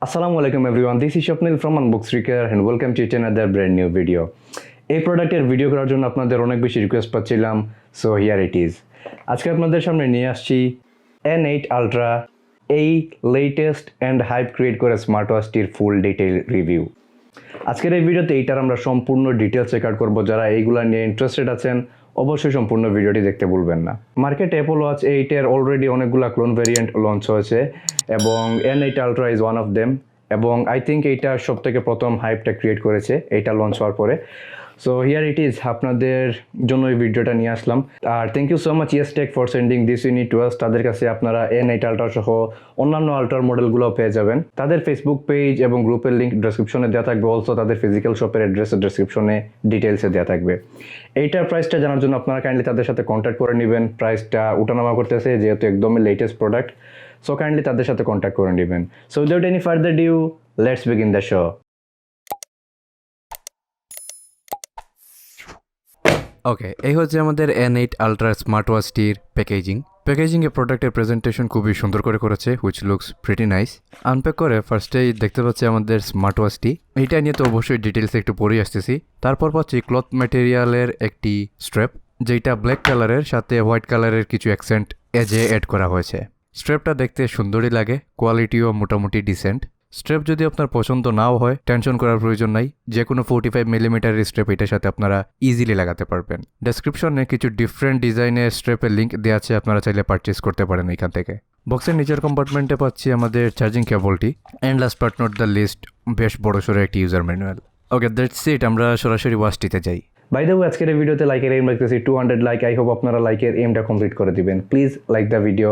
Assalamu alaikum everyone, this is Shopnil from Unboxreaker and welcome to another brand new video. এই প্রোডাক্টের video করার জন্য আপনাদের অনেক বেশি রিকোয়েস্ট পাচ্ছিলাম, সো হিয়ার ইট ইজ। আজকে আপনাদের সামনে নিয়ে আসছি N8 Ultra, এই লেটেস্ট অ্যান্ড হাইপ ক্রিয়েট করে স্মার্ট ওয়াচটির ফুল ডিটেইল রিভিউ। আজকের এই ভিডিওতে এইটার আমরা সম্পূর্ণ ডিটেলস চেক আউট করবো। যারা এইগুলো নিয়ে ইন্টারেস্টেড আছেন অবশ্যই সম্পূর্ণ ভিডিওটি দেখতে ভুলবেন না। মার্কেটে অ্যাপল ওয়াচ 8-এর অলরেডি অনেকগুলো ক্লোন ভ্যারিয়েন্ট লঞ্চ হয়েছে এবং N8 Ultra is one of them, এবং আই থিঙ্ক এইটা সব থেকে প্রথম হাইপটা ক্রিয়েট করেছে এইটা লঞ্চ হওয়ার পরে। সো হিয়ার ইট ইজ, আপনাদের জন্য এই ভিডিওটা নিয়ে আসলাম। আর thank you so much Yestech for sending this unit to us. তাদের কাছে আপনারা N8 Ultra সহ অন্যান্য আল্ট্রার মডেলগুলোও পেয়ে যাবেন। তাদের ফেসবুক পেজ এবং গ্রুপের লিঙ্ক ডেসক্রিপশনে দেওয়া থাকবে, অলসো তাদের ফিজিক্যাল শপের অ্যাড্রেস ডেসক্রিপশনে ডিটেলসে দেওয়া থাকবে। এইটার প্রাইসটা জানার জন্য আপনারা কাইন্ডলি তাদের সাথে কন্ট্যাক্ট করে নেবেন। প্রাইসটা উঠানামা করতেছে যেহেতু একদমই লেটেস্ট প্রোডাক্ট, সো কাইন্ডলি তাদের সাথে কন্ট্যাক্ট করে নেবেন। So without any further due, let's begin the show. Okay, এই হচ্ছে আমাদের N8 Ultra স্মার্ট ওয়াচটির প্যাকেজিংয়ে প্রোডাক্টের প্রেজেন্টেশন খুবই সুন্দর করে করেছে, which looks pretty nice. Unpack করে ফার্স্টেই দেখতে পাচ্ছি আমাদের স্মার্ট ওয়াচটি। এইটা নিয়ে তো অবশ্যই ডিটেলসে একটু পড়ে আসতেছি। তারপর পাচ্ছি ক্লথ ম্যাটেরিয়ালের একটি স্ট্র্যাপ, যেটা ব্ল্যাক কালারের সাথে হোয়াইট কালারের কিছু অ্যাকসেন্ট এজে অ্যাড করা হয়েছে। স্ট্র্যাপটা দেখতে সুন্দরই লাগে, কোয়ালিটিও মোটামুটি ডিসেন্ট। স্ট্রেপ যদি আপনার পছন্দ নাও হয় টেনশন করার প্রয়োজন নাই, যে কোনো 45 মিলিমিটারের স্ট্রেপ এটার সাথে আপনারা ইজিলি লাগাতে পারবেন। ডেসক্রিপশনে কিছু ডিফারেন্ট ডিজাইনের স্ট্রেপের লিঙ্ক দেওয়া আছে, আপনারা চাইলে পারচেস করতে পারেন এখান থেকে। বক্সের নিচের কম্পার্টমেন্টে পাচ্ছি আমাদের চার্জিং কেবলটি, and last but not the least বেশ বড়সড় একটি user manual. Okay, that's it, আমরা সরাসরি ওয়াচটিতে যাই। বাই দ্য ওয়ে, আজকের এই ভিডিওতে লাইকের এম রাখতেছি 200 লাইক। আই হোপ আপনারা লাইকের এমটা কমপ্লিট করে দিবেন। Please like the video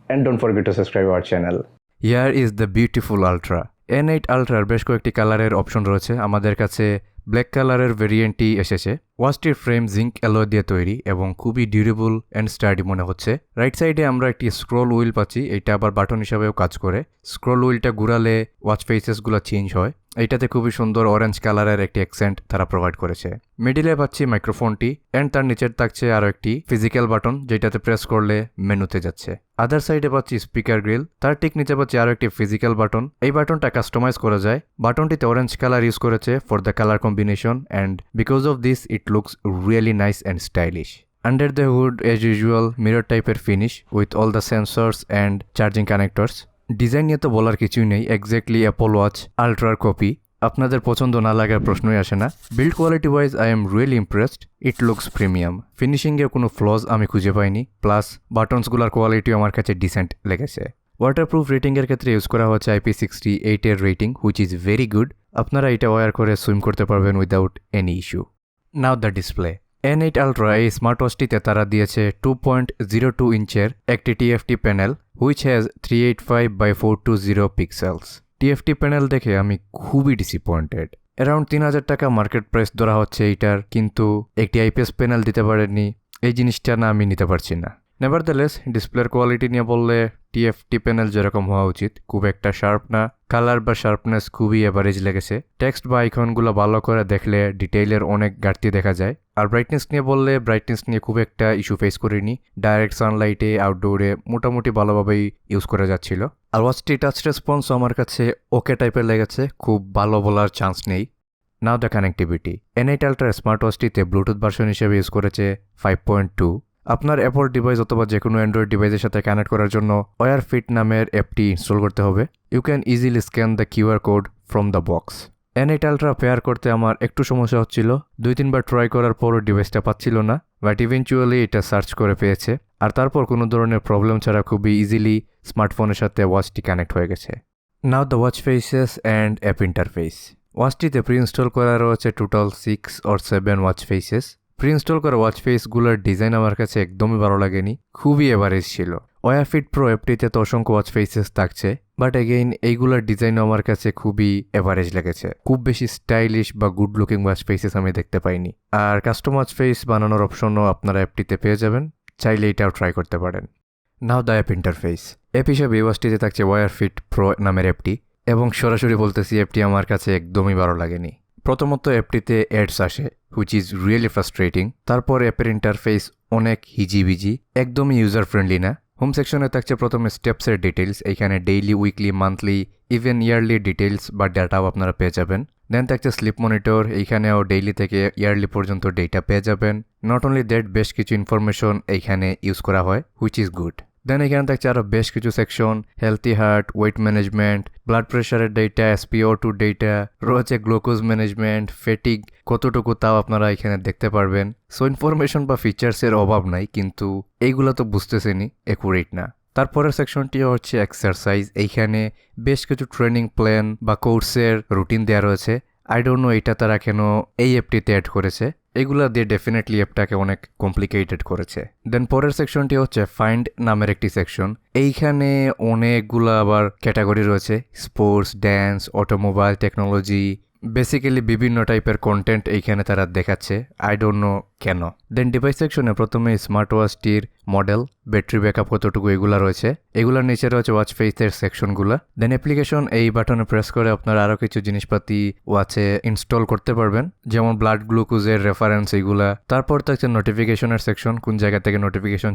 and don't forget to subscribe our channel. Here is the beautiful ultra. N8 Ultraর বেশ কয়েকটি কালারের অপশন রয়েছে, আমাদের কাছে ব্ল্যাক কালারের ভেরিয়েন্টটি এসেছে। ওয়াচটির ফ্রেম জিঙ্ক অ্যালয় দিয়ে তৈরি এবং খুবই ডিউরেবল অ্যান্ড স্টাডি মনে হচ্ছে। রাইট সাইডে আমরা একটি স্ক্রল হুইল পাচ্ছি, এটা আবার বাটন হিসাবেও কাজ করে। স্ক্রল হুইলটা ঘুরালে ওয়াচ ফেসেসগুলো চেঞ্জ হয়। এইটাতে খুবই সুন্দর অরেঞ্জ কালারের একটি অ্যাকসেন্ট তারা প্রোভাইড করেছে। মিডিলে পাচ্ছি মাইক্রোফোনটি, অ্যান্ড তার নিচের থাকছে আরও একটি ফিজিক্যাল বাটন, যেটাতে প্রেস করলে মেনুতে যাচ্ছে। আদার সাইডে পাচ্ছি স্পিকার গ্রিল, তার ঠিক নিচে পাচ্ছি আরও একটি ফিজিক্যাল বাটন। এই বাটনটা কাস্টমাইজ করা যায়। বাটনটিতে অরেঞ্জ কালার ইউজ করেছে for the colour combination, and because of this it looks really nice and stylish. Under the hood, as usual, mirror type finish with all the sensors and charging connectors. Design নিয়ে তো বলার কিছুই নেই, exactly Apple Watch আলট্রার কপি। আপনাদের পছন্দ না লাগার প্রশ্নই আসে না। Build quality wise I am really impressed, it looks premium. ফিনিশিংয়ে কোনো ফ্লজ আমি খুঁজে পাইনি, প্লাস বাটনসগুলোর কোয়ালিটিও আমার কাছে ডিসেন্ট লেগেছে। ওয়াটারপ্রুফ রেটিংয়ের ক্ষেত্রে ইউজ করা হচ্ছে IP68-এর rating, which is very good. আপনারা এটা ওয়্যার করে সুইম করতে পারবেন without any issue. Now the display. N8 Ultra এই স্মার্ট ওয়াচটিতে তারা দিয়েছে 2.02 ইঞ্চের একটি TFT panel, which has 385x420 pixels. TFT panel দেখে আমি খুবই ডিসঅ্যাপয়েন্টেড। অ্যারাউন্ড 3000 টাকা মার্কেট প্রাইস ধরা হচ্ছে এইটার, কিন্তু একটি IPS প্যানেল দিতে পারেননি, এই জিনিসটা না আমি নিতে পারছি না। নেভারদালেস, ডিসপ্লের কোয়ালিটি নিয়ে বললে TFT প্যানেল যেরকম হওয়া উচিত, খুব একটা শার্প না। কালার বা শার্পনেস খুবই এভারেজ লেগেছে। টেক্সট বা আইকনগুলো ভালো করে দেখলে ডিটেইলের অনেক ঘাটতি দেখা যায়। আর ব্রাইটনেস নিয়ে বললে ব্রাইটনেস নিয়ে খুব একটা ইস্যু ফেস করিনি। ডাইরেক্ট সানলাইটে আউটডোরে মোটামুটি ভালোভাবেই ইউজ করা যাচ্ছিল। আর ওয়াচটি টাচ রেসপন্স আমার কাছে ওকে টাইপের লেগেছে, খুব ভালো বলার চান্স নেই। Now the connectivity. N8 Ultra smart ওয়াচটিতে ব্লুটুথ ভার্সন হিসেবে ইউজ করেছে 5.2। আপনার অ্যাপল ডিভাইস অথবা যে কোনো অ্যান্ড্রয়েড ডিভাইসের সাথে কানেক্ট করার জন্য ওয়্যার ফিট নামের অ্যাপটি ইনস্টল করতে হবে। You can easily scan the QR code from the box. N8 Ultra pair করতে আমার একটু সমস্যা হচ্ছিল, 2-3বার ট্রাই করার পরও ডিভাইসটা পাচ্ছিল না, বাট ইভেনচুয়ালি এটা সার্চ করে পেয়েছে। আর তারপর কোনো ধরনের প্রবলেম ছাড়া খুবই ইজিলি স্মার্টফোনের সাথে ওয়াচটি কানেক্ট হয়ে গেছে। Now the watch faces and app interface. ওয়াচটিতে প্রি ইনস্টল করা রয়েছে total 6 or 7 watch faces. Preinstall করা ওয়াচ ফেসগুলোর ডিজাইন আমার কাছে একদমই ভালো লাগেনি, খুবই এভারেজ ছিল। ওয়্যার ফিট প্রো অ্যাপটিতে তো অসংখ্য ওয়াচ ফেসেস থাকছে, বাট এগেইন এইগুলোর ডিজাইনও আমার কাছে খুবই এভারেজ লেগেছে। খুব বেশি স্টাইলিশ বা গুড লুকিং ওয়াচ ফেসেস আমি দেখতে পাইনি। আর কাস্টম ওয়াচ ফেস বানানোর অপশনও আপনারা অ্যাপটিতে পেয়ে যাবেন, চাইলে এটাও ট্রাই করতে পারেন। নাও দ্য অ্যাপ ইন্টারফেস। অ্যাপ হিসেবে এই ওয়াচটিতে থাকছে ওয়্যার ফিট প্রো নামের অ্যাপটি, এবং সরাসরি বলতেছি অ্যাপটি আমার কাছে একদমই ভালো লাগেনি। প্রথমত অ্যাপটিতে অ্যাডস আসে, হুইচ ইজ রিয়েলি ফ্রাস্ট্রেটিং। তারপর অ্যাপের ইন্টারফেস অনেক হিজিবিজি, একদমই ইউজার ফ্রেন্ডলি না। হোম সেকশনে থাকছে প্রথমে স্টেপসের ডিটেলস, এইখানে daily, weekly, monthly, even yearly details বা ডাটাও আপনারা পেয়ে যাবেন। দেন থাকছে স্লিপ মনিটর, এইখানেও ডেইলি থেকে ইয়ারলি পর্যন্ত ডেটা পেয়ে যাবেন। নট অনলি দ্যাট, বেশ কিছু ইনফরমেশন এইখানে ইউজ করা হয়, হুইচ ইজ গুড। দেন এখানে থাকছে আরও বেশ কিছু section, healthy heart, wait management, blood প্রেশারের ডেটা, SpO2 ডেটা, রয়েছে গ্লুকোজ ম্যানেজমেন্ট, ফেটিক কতটুকু তাও আপনারা এখানে দেখতে পারবেন। সো ইনফরমেশন বা ফিচার্সের অভাব নাই, কিন্তু এইগুলো তো বুঝতেছেনই অ্যাকুরেট না। তারপরের সেকশনটি হচ্ছে এক্সারসাইজ, এইখানে বেশ কিছু ট্রেনিং প্ল্যান বা কোর্সের রুটিন দেওয়া রয়েছে। আই ডোন্ট নো এটা তারা কেন এই অ্যাপটিতে অ্যাড করেছে, এগুলা দিয়ে ডেফিনেটলি অ্যাপটাকে অনেক কমপ্লিকেটেড করেছে। দেন পরের সেকশনটি হচ্ছে ফাইন্ড নামের একটি সেকশন, এইখানে অনেকগুলো আবার ক্যাটাগরি রয়েছে, sports, dance, automobile, technology, basically বিভিন্ন টাইপের কন্টেন্ট এইখানে তারা দেখাচ্ছে, আই ডোন্ট নো কেন। দেন ডিভাইস সেকশনে প্রথমে স্মার্ট ওয়াচটির মডেল, ব্যাটারি ব্যাকআপ কতটুকু এগুলা রয়েছে, এগুলোর নিচে রয়েছে ওয়াচ ফেসের সেকশনগুলো। দেন অ্যাপ্লিকেশন, এই বাটনে প্রেস করে আপনারা আরও কিছু জিনিসপাতি ওয়াচে ইনস্টল করতে পারবেন, যেমন ব্লাড গ্লুকোজের রেফারেন্স এইগুলা। তারপর থাকছে নোটিফিকেশনের সেকশন, কোন জায়গা থেকে নোটিফিকেশন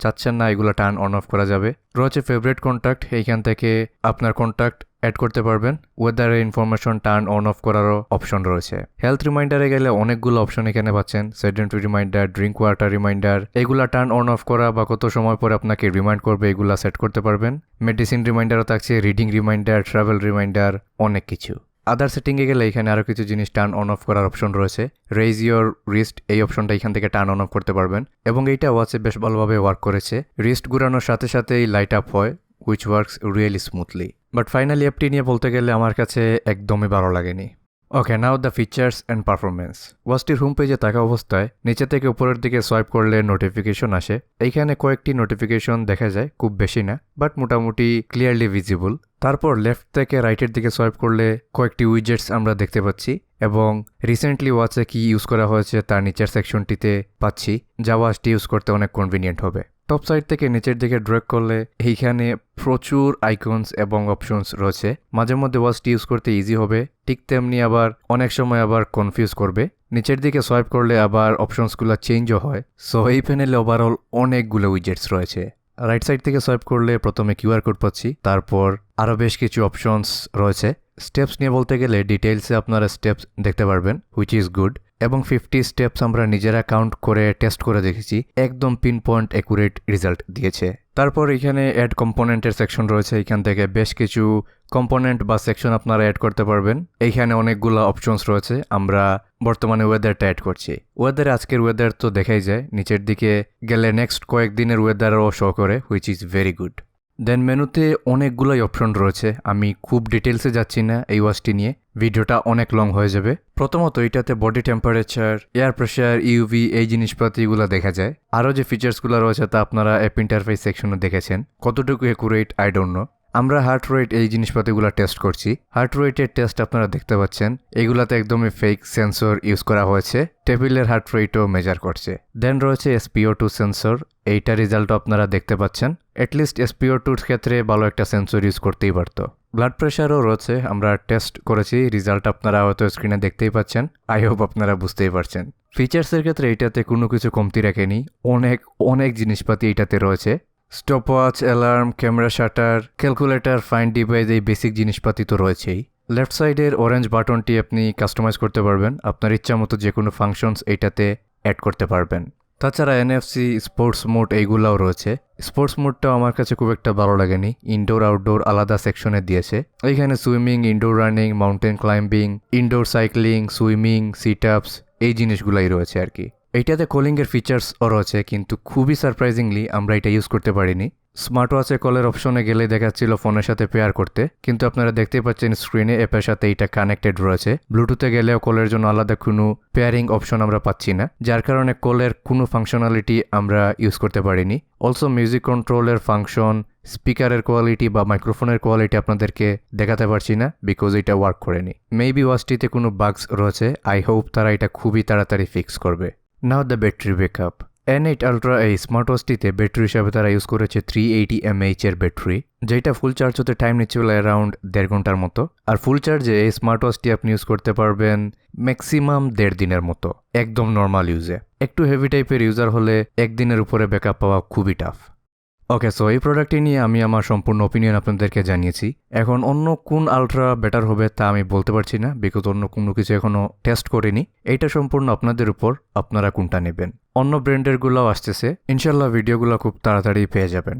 চাচ্ছেন না এগুলো টার্ন অন অফ করা যাবে। রয়েছে ফেভারিট কন্ট্যাক্ট, এইখান থেকে আপনার কন্ট্যাক্ট অ্যাড করতে পারবেন, ওয়েদারের ইনফরমেশন টার্ন অন অফ করারও অপশন রয়েছে। হেলথ রিমাইন্ডারে গেলে অনেকগুলো অপশন এখানে পাচ্ছেন, sedentary reminder, drink water reminder, এগুলা টার্ন অন অফ করা বা কত সময় পরে আপনাকে রিমাইন্ড করবে এগুলা সেট করতে পারবেন। মেডিসিন রিমাইন্ডারও থাকছে, রিডিং রিমাইন্ডার, ট্রাভেল রিমাইন্ডার, অনেক কিছু। আদার সেটিংয়ে গেলে এখানে আরও কিছু জিনিস টার্ন অন অফ করার অপশন রয়েছে। রেইজ ইয়োর রিস্ট, এই অপশনটা এখান থেকে টার্ন অন অফ করতে পারবেন, এবং এইটা ওয়াচে বেশ ভালোভাবে ওয়ার্ক করেছে। রিস্ট ঘুরানোর সাথে সাথেই লাইট আপ হয়, which works really smoothly. But finally অ্যাপটি নিয়ে বলতে গেলে আমার কাছে একদমই ভালো লাগেনি। Okay, now the features and performance. ওয়াচটির হোম পেজে থাকা অবস্থায় নিচে থেকে উপরের দিকে সোয়াইপ করলে নোটিফিকেশন আসে, এইখানে কয়েকটি নোটিফিকেশন দেখা যায়, খুব বেশি না বাট মোটামুটি ক্লিয়ারলি ভিজিবল। তারপর লেফট থেকে রাইটের দিকে সোয়াইপ করলে কয়েকটি উইজেটস আমরা দেখতে পাচ্ছি, এবং রিসেন্টলি ওয়াচে কি ইউজ করা হয়েছে তার নিচের সেকশনটিতে পাচ্ছি, যা ওয়াচটি ইউজ করতে অনেক কনভিনিয়েন্ট হবে। টপ সাইড থেকে নিচের দিকে ড্র্যাগ করলে এইখানে প্রচুর আইকনস এবং অপশনস রয়েছে, মাঝে মধ্যে ওয়াচটি ইউজ করতে ইজি হবে, ঠিক তেমনি আবার অনেক সময় আবার কনফিউজ করবে। নিচের দিকে সোয়াইপ করলে আবার অপশনসগুলো চেঞ্জও হয়। সো এই প্যানেলে ওভারঅল অনেকগুলো উইজেটস রয়েছে। রাইট সাইড থেকে সোয়াইপ করলে প্রথমে কিউআর কোড পাচ্ছি, তারপর আরও বেশ কিছু অপশনস রয়েছে। স্টেপস নিয়ে বলতে গেলে ডিটেলসে আপনারা স্টেপস দেখতে পারবেন, হুইচ ইজ গুড, এবং 50 স্টেপস আমরা নিজেরা কাউন্ট করে টেস্ট করে দেখেছি, একদম পিন পয়েন্ট অ্যাকুরেট রেজাল্ট দিয়েছে। তারপর এখানে অ্যাড কম্পোনেন্টের সেকশন রয়েছে, এখান থেকে বেশ কিছু কম্পোনেন্ট বা সেকশন আপনারা অ্যাড করতে পারবেন। এইখানে অনেকগুলো অপশনস রয়েছে, আমরা বর্তমানে ওয়েদারটা অ্যাড করছি। ওয়েদারে আজকের ওয়েদার তো দেখাই যায়, নিচের দিকে গেলে নেক্সট কয়েকদিনের ওয়েদারও শো করে, হুইচ ইজ ভেরি গুড। দেন মেনুতে অনেকগুলোই অপশন রয়েছে, আমি খুব ডিটেলসে যাচ্ছি না এই ওয়াচটি নিয়ে, ভিডিওটা অনেক লং হয়ে যাবে। প্রথমত এটাতে body temperature, air pressure, UV এই জিনিসপাতিগুলো দেখা যায়। আরও যে ফিচার্সগুলো রয়েছে তা আপনারা অ্যাপ ইন্টারফেস সেকশনে দেখেছেন, কতটুকু অ্যাকুরেট আই ডোন্ট নো। আমরা হার্ট রেট এই জিনিসপাতিগুলো টেস্ট করছি, হার্ট রেটের টেস্ট আপনারা দেখতে পাচ্ছেন, এগুলাতে একদমই ফেক সেন্সর ইউজ করা হয়েছে, টেবিলের হার্ট রেটও মেজার করছে। দেন রয়েছে SpO2 সেন্সর, এইটা রেজাল্টও আপনারা দেখতে পাচ্ছেন, অ্যাটলিস্ট SpO2-র ক্ষেত্রে ভালো একটা সেন্সর ইউজ করতেই পারতো। ব্লাড প্রেশারও রয়েছে, আমরা টেস্ট করেছি, রেজাল্ট আপনারা হয়তো স্ক্রিনে দেখতেই পাচ্ছেন, আই হোপ আপনারা বুঝতেই পারছেন। ফিচার্সের ক্ষেত্রে এটাতে কোনো কিছু কমতি রাখেনি, অনেক জিনিসপাতি এটাতে রয়েছে, stop watch, alarm, camera shutter, calculator, find device, এই বেসিক জিনিসপাতি তো রয়েছেই। লেফট সাইডের অরেঞ্জ বাটনটি আপনি কাস্টমাইজ করতে পারবেন, আপনার ইচ্ছা মতো যে কোনো ফাংশনস এইটাতে অ্যাড করতে পারবেন। তাছাড়া NFC, স্পোর্টস মোড এইগুলাও রয়েছে। স্পোর্টস মোডটাও আমার কাছে খুব একটা ভালো লাগেনি, ইনডোর আউটডোর আলাদা সেকশনে দিয়েছে। এইখানে swimming, indoor running, mountain climbing, indoor cycling, swimming, sit ups এই জিনিসগুলাই রয়েছে আর কি। এইটাতে কলিংয়ের ফিচার্সও রয়েছে, কিন্তু খুবই সারপ্রাইজিংলি আমরা এটা ইউজ করতে পারিনি। স্মার্ট ওয়াচে কলের অপশনে গেলে দেখাচ্ছিল ফোনের সাথে পেয়ার করতে, কিন্তু আপনারা দেখতেই পাচ্ছেন স্ক্রিনে অ্যাপের সাথে এটা কানেক্টেড রয়েছে। ব্লুটুথে গেলেও কলের জন্য আলাদা কোনো পেয়ারিং অপশন আমরা পাচ্ছি না, যার কারণে কলের কোনো ফাংশনালিটি আমরা ইউজ করতে পারিনি। অলসো মিউজিক কন্ট্রোলের ফাংশন, স্পিকারের কোয়ালিটি বা মাইক্রোফোনের কোয়ালিটি আপনাদেরকে দেখাতে পারছি না, বিকজ এটা ওয়ার্ক করেনি। মেবি ওয়াচটিতে কোনো বাগস রয়েছে, আই হোপ তারা এটা খুবই তাড়াতাড়ি ফিক্স করবে। Now the battery backup. N8 Ultra এই স্মার্ট ওয়াচটিতে ব্যাটারি হিসাবে তারা ইউজ করেছে 380 mAh এর ব্যাটারি, যেটা ফুল চার্জ হতে টাইম নিচ্ছিল অ্যারাউন্ড 1.5 ঘন্টার মতো। আর ফুল চার্জে এই স্মার্ট ওয়াচটি আপনি ইউজ করতে পারবেন ম্যাক্সিমাম 1.5 দিনের মতো, একদম নর্মাল ইউজে। একটু হেভি টাইপের ইউজার হলে 1 দিনের উপরে ব্যাকআপ পাওয়া খুবই টাফ। ওকে, সো এই প্রোডাক্টটি নিয়ে আমি আমার সম্পূর্ণ ওপিনিয়ন আপনাদেরকে জানিয়েছি। এখন অন্য কোন আলট্রা বেটার হবে তা আমি বলতে পারছি না, বিকজ অন্য কোনো কিছু এখনও টেস্ট করিনি। এইটা সম্পূর্ণ আপনাদের উপর, আপনারা কোনটা নেবেন। অন্য ব্র্যান্ডেরগুলোও আসতেছে, ইনশাল্লাহ ভিডিওগুলো খুব তাড়াতাড়ি পেয়ে যাবেন।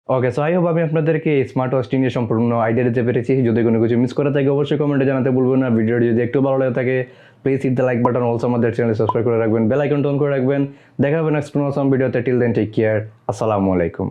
ওকে, সো আই হোপ আমি আপনাদেরকে স্মার্ট ওয়াচটি নিয়ে সম্পূর্ণ আইডিয়া দিতে পেরেছি। যদি কোনো কিছু মিস করে থাকে অবশ্যই কমেন্টে জানাতে ভুলবেন না। ভিডিওটি যদি একটু ভালো লাগে থাকে please hit the like button, also আমাদের চ্যানেল সাবস্ক্রাইব করে রাখবেন, বেল আইকন অন করে রাখবেন। দেখা হবে নেক্সট কোনো ভিডিওতে। টিল দেন টেক কেয়ার, আসসালামু আলাইকুম।